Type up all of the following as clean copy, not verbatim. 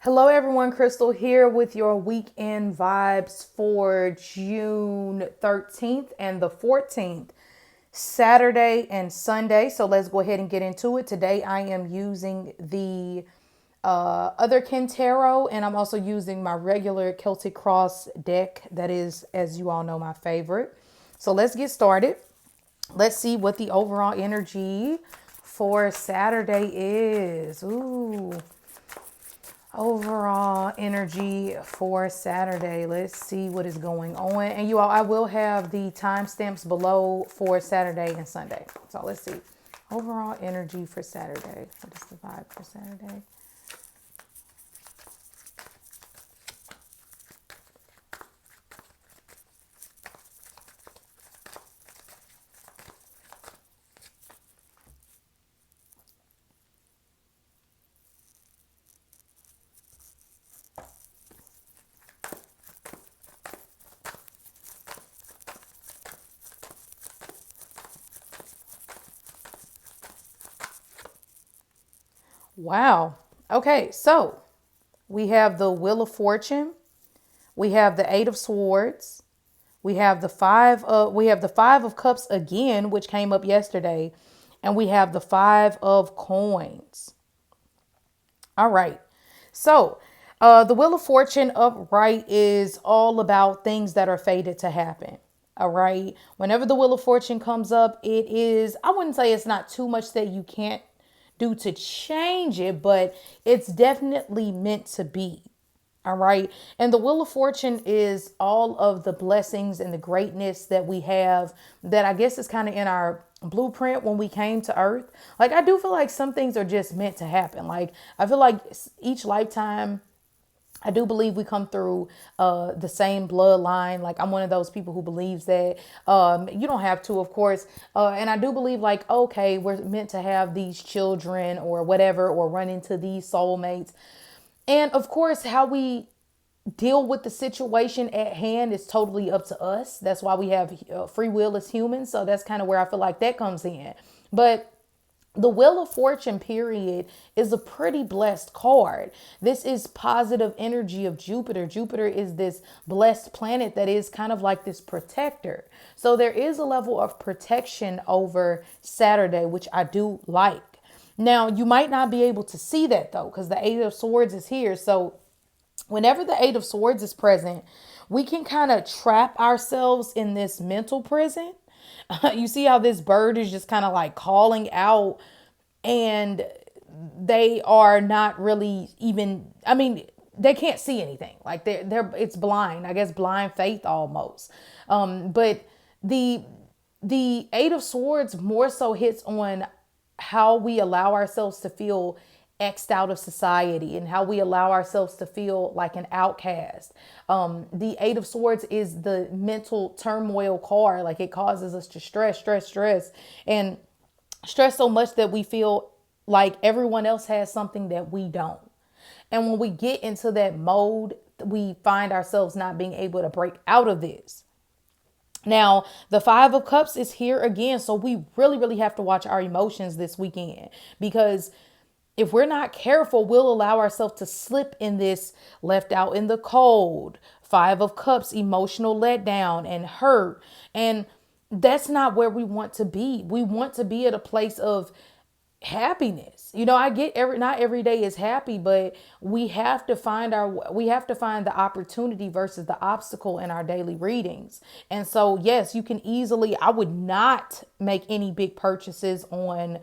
Hello, everyone. Crystal here with your weekend vibes for June 13th and the 14th, Saturday and Sunday. So let's go ahead and get into it. Today, I am using the Otherkin Tarot, and I'm also using my regular Celtic Cross deck. That is, as you all know, my favorite. So let's get started. Let's see what the overall energy for Saturday is. Ooh. Overall energy for Saturday. Let's see what is going on. And you all, I will have the timestamps below for Saturday and Sunday. So let's see. Overall energy for Saturday. What is the vibe for Saturday? Wow. Okay, so we have the Wheel of Fortune. We have the Eight of Swords. We have the Five of Cups again, which came up yesterday, and we have the Five of Coins. All right. So, the Wheel of Fortune upright is all about things that are fated to happen. All right. Whenever the Wheel of Fortune comes up, it is, I wouldn't say it's not too much that you can't do to change it, but it's definitely meant to be. All right. And the Wheel of Fortune is all of the blessings and the greatness that we have that I guess is kind of in our blueprint when we came to Earth. Like, I do feel like some things are just meant to happen. Like, I feel like each lifetime, I do believe we come through the same bloodline. Like, I'm one of those people who believes that. You don't have to, of course. And I do believe, like, okay, we're meant to have these children or whatever, or run into these soulmates. And of course, how we deal with the situation at hand is totally up to us. That's why we have free will as humans. So that's kind of where I feel like that comes in. But the Wheel of Fortune, period, is a pretty blessed card. This is positive energy of Jupiter. Jupiter is this blessed planet that is kind of like this protector. So there is a level of protection over Saturday, which I do like. Now, you might not be able to see that though, because the Eight of Swords is here. So whenever the Eight of Swords is present, we can kind of trap ourselves in this mental prison. You see how this bird is just kind of like calling out, and they are not really even, I mean, they can't see anything. Like, it's blind, I guess, blind faith almost. But the the Eight of Swords more so hits on how we allow ourselves to feel xed out of society and how we allow ourselves to feel like an outcast. The Eight of Swords is the mental turmoil card. Like, it causes us to stress, and stress so much that we feel like everyone else has something that we don't. And when we get into that mode, we find ourselves not being able to break out of this. Now, the Five of Cups is here again. So we really, really have to watch our emotions this weekend, because if we're not careful, we'll allow ourselves to slip in this left out in the cold, Five of Cups, emotional letdown and hurt. And that's not where we want to be. We want to be at a place of happiness. You know, I get not every day is happy, but we have to find the opportunity versus the obstacle in our daily readings. And so, yes, you can easily, I would not make any big purchases on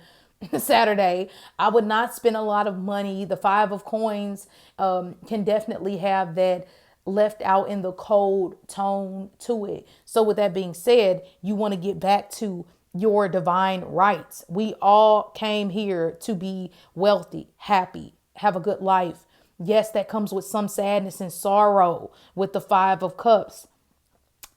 Saturday. I would not spend a lot of money. The Five of Coins can definitely have that left out in the cold tone to it. So with that being said, you want to get back to your divine rights. We all came here to be wealthy, happy, have a good life. Yes, that comes with some sadness and sorrow with the Five of Cups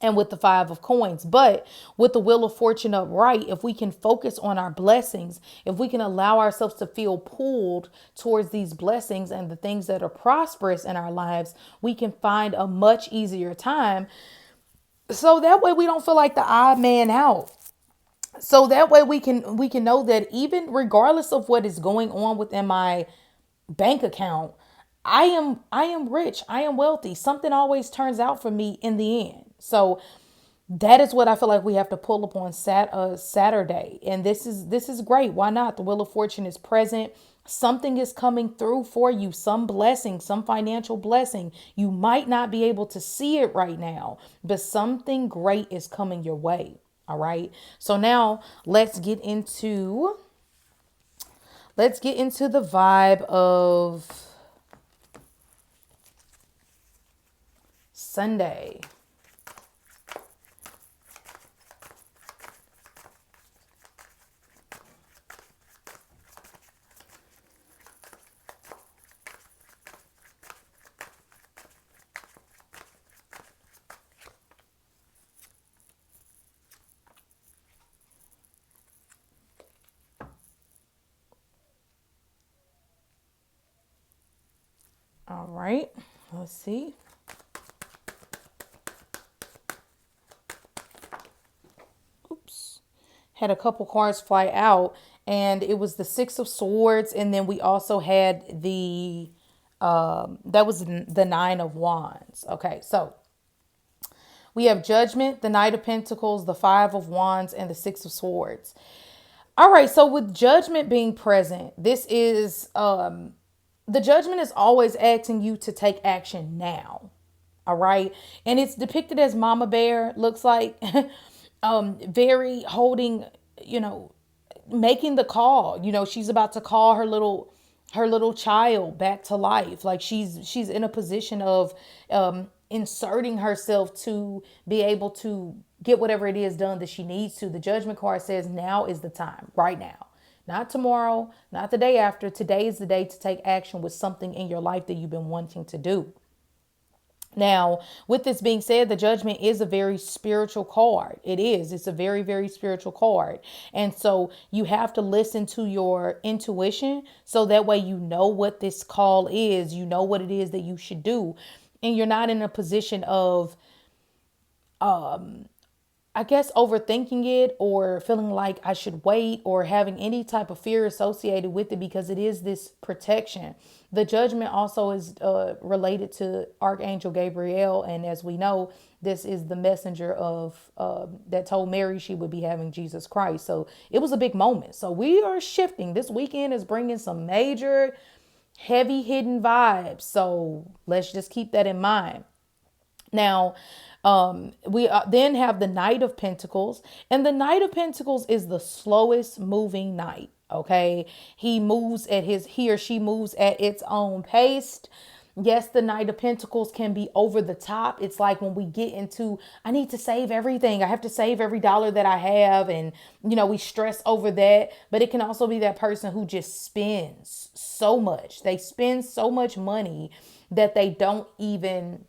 and with the Five of Coins. But with the Wheel of Fortune upright, if we can focus on our blessings, if we can allow ourselves to feel pulled towards these blessings and the things that are prosperous in our lives, we can find a much easier time. So that way we don't feel like the odd man out. So that way we can know that even regardless of what is going on within my bank account, I am rich. I am wealthy. Something always turns out for me in the end. So that is what I feel like we have to pull up on Saturday. And this is great. Why not? The Wheel of Fortune is present. Something is coming through for you, some blessing, some financial blessing. You might not be able to see it right now, but something great is coming your way. All right. So now let's get into the vibe of Sunday. All right. Let's see. Oops. Had a couple cards fly out, and it was the Six of Swords, and then we also had that was the Nine of Wands. Okay, so we have Judgment, the Knight of Pentacles, the Five of Wands, and the Six of Swords. All right, so with Judgment being present, this is the Judgment is always asking you to take action now. All right, and it's depicted as Mama Bear, looks like, very holding, you know, making the call. She's about to call her little child back to life. Like she's in a position of inserting herself to be able to get whatever it is done that she needs to. The Judgment card says now is the time, right now. Not tomorrow, not the day after. Today is the day to take action with something in your life that you've been wanting to do. Now, with this being said, the Judgment is a very spiritual card. It is. It's a very, very spiritual card. And so you have to listen to your intuition so that way you know what this call is. You know what it is that you should do. And you're not in a position of I guess overthinking it or feeling like I should wait or having any type of fear associated with it, because it is this protection. The Judgment also is related to Archangel Gabriel. And as we know, this is the messenger of that told Mary she would be having Jesus Christ. So it was a big moment. So we are shifting. This weekend is bringing some major heavy hidden vibes. So let's just keep that in mind. Now, we then have the Knight of Pentacles, and the Knight of Pentacles is the slowest moving knight. Okay, he or she moves at its own pace. Yes, the Knight of Pentacles can be over the top. It's like when we get into, I need to save everything. I have to save every dollar that I have. And, we stress over that. But it can also be that person who just spends so much. They spend so much money that they don't even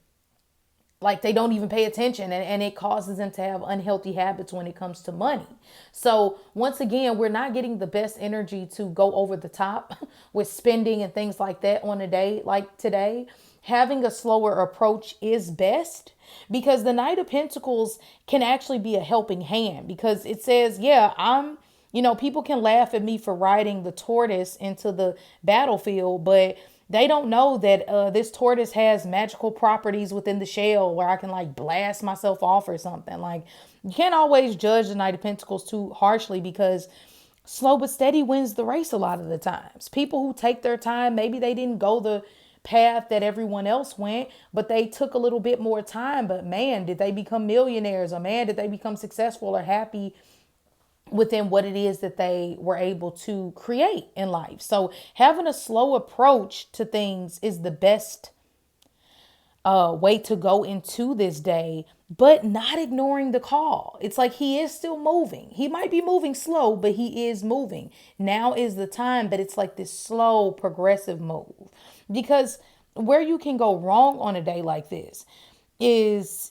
pay attention, and it causes them to have unhealthy habits when it comes to money. So once again, we're not getting the best energy to go over the top with spending and things like that on a day like today. Having a slower approach is best, because the Knight of Pentacles can actually be a helping hand, because it says, people can laugh at me for riding the tortoise into the battlefield, but they don't know that this tortoise has magical properties within the shell where I can like blast myself off or something. Like, you can't always judge the Knight of Pentacles too harshly, because slow but steady wins the race a lot of the times. People who take their time, maybe they didn't go the path that everyone else went, but they took a little bit more time. But man, did they become millionaires, or man, did they become successful or happy within what it is that they were able to create in life. So having a slow approach to things is the best way to go into this day, but not ignoring the call. It's like he is still moving. He might be moving slow, but he is moving. Now is the time, but it's like this slow, progressive move. Because where you can go wrong on a day like this is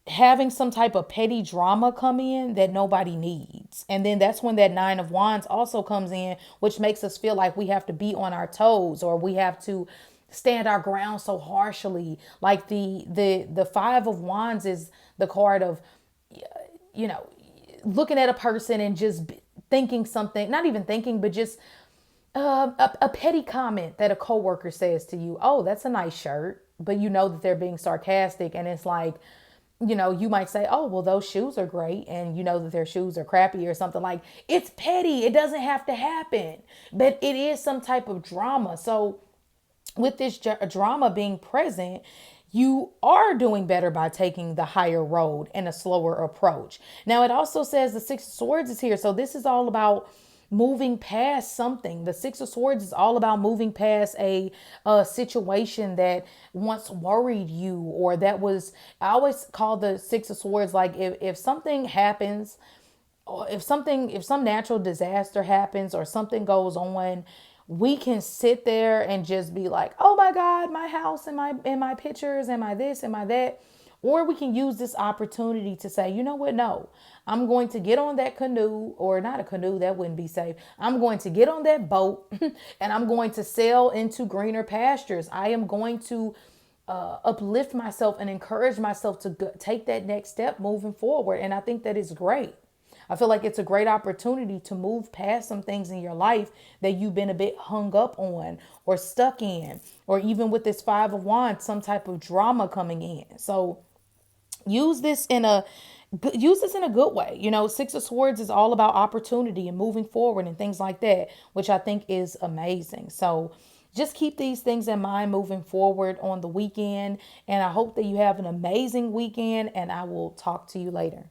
having some type of petty drama come in that nobody needs. And then that's when that Nine of Wands also comes in, which makes us feel like we have to be on our toes, or we have to stand our ground so harshly. Like the Five of Wands is the card of, looking at a person and just thinking something, not even thinking, but just A petty comment that a coworker says to you, oh, that's a nice shirt, but you know that they're being sarcastic, and it's like, you might say, oh, well, those shoes are great, and you know that their shoes are crappy or something. Like, it's petty. It doesn't have to happen, but it is some type of drama. So with this drama being present, you are doing better by taking the higher road and a slower approach. Now, it also says the Six of Swords is here. So this is all about moving past something. The Six of Swords is all about moving past a situation that once worried you, or that was, I always call the Six of Swords, like if something happens, or if some natural disaster happens or something goes on, we can sit there and just be like, oh my God, my house and my pictures and my this and my that. Or we can use this opportunity to say, you know what? No, I'm going to get on that canoe, or not a canoe, that wouldn't be safe. I'm going to get on that boat and I'm going to sail into greener pastures. I am going to uplift myself and encourage myself to take that next step moving forward. And I think that is great. I feel like it's a great opportunity to move past some things in your life that you've been a bit hung up on or stuck in, or even with this Five of Wands, some type of drama coming in. So use this in a good way. Six of Swords is all about opportunity and moving forward and things like that, which I think is amazing. So just keep these things in mind moving forward on the weekend. And I hope that you have an amazing weekend, and I will talk to you later.